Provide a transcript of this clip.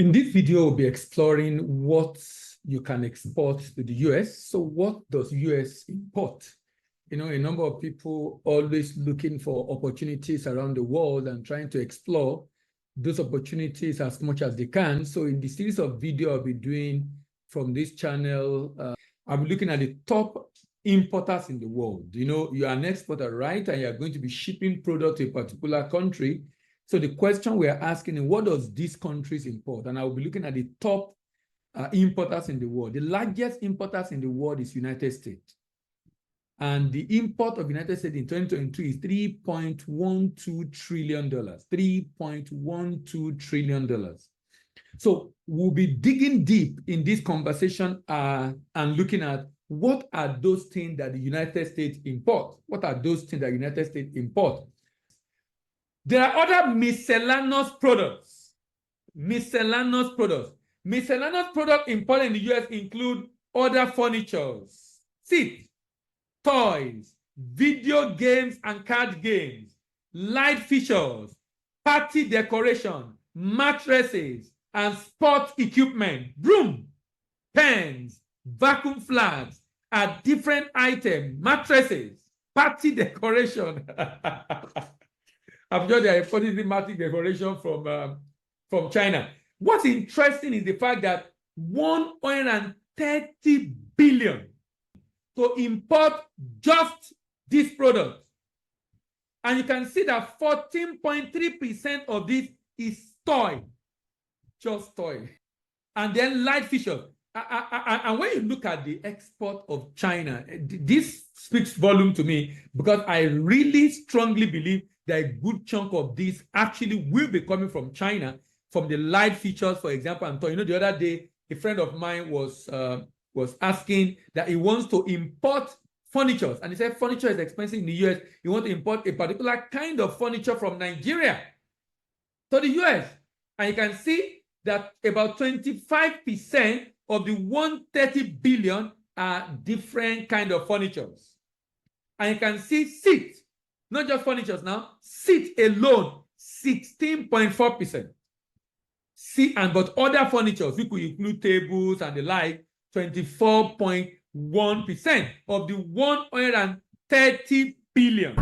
In this video, we'll be exploring what you can export to the US. So what does US import? You know, a number of people always looking for opportunities around the world and trying to explore those opportunities as much as they can. So in the series of video I'll be doing from this channel, I'll be looking at the top importers in the world. You know, you're an exporter, right? And you're going to be shipping product to a particular country. So the question we are asking is, what does these countries import? And I will be looking at the top importers in the world. The largest importers in the world is United States. And the import of United States in 2022 is $3.12 trillion. $3.12 trillion. So we'll be digging deep in this conversation and looking at what are those things that the United States import? What are those things that the United States import? There are other miscellaneous products. Miscellaneous products. Miscellaneous products imported in the US include other furnitures, seats, toys, video games and card games, light fixtures, party decoration, mattresses, and sport equipment, broom, pens, vacuum flags, are different items, mattresses, party decoration. I'm sure they are importing the party decoration from China. What's interesting is the fact that 130 billion to import just this product. And you can see that 14.3% of this is toy, just toy. And then light fixtures. And when you look at the export of China, this speaks volume to me, because I really strongly believe that a good chunk of this actually will be coming from China, from the light features, for example. And you know, the other day, a friend of mine was asking that he wants to import furniture. And he said furniture is expensive in the US. He wants to import a particular kind of furniture from Nigeria to the US. And you can see that about 25% of the 130 billion are different kind of furnitures. And you can see seats, not just furnitures now, seats alone, 16.4%. See, but other furnitures, we could include tables and the like, 24.1% of the 130 billion.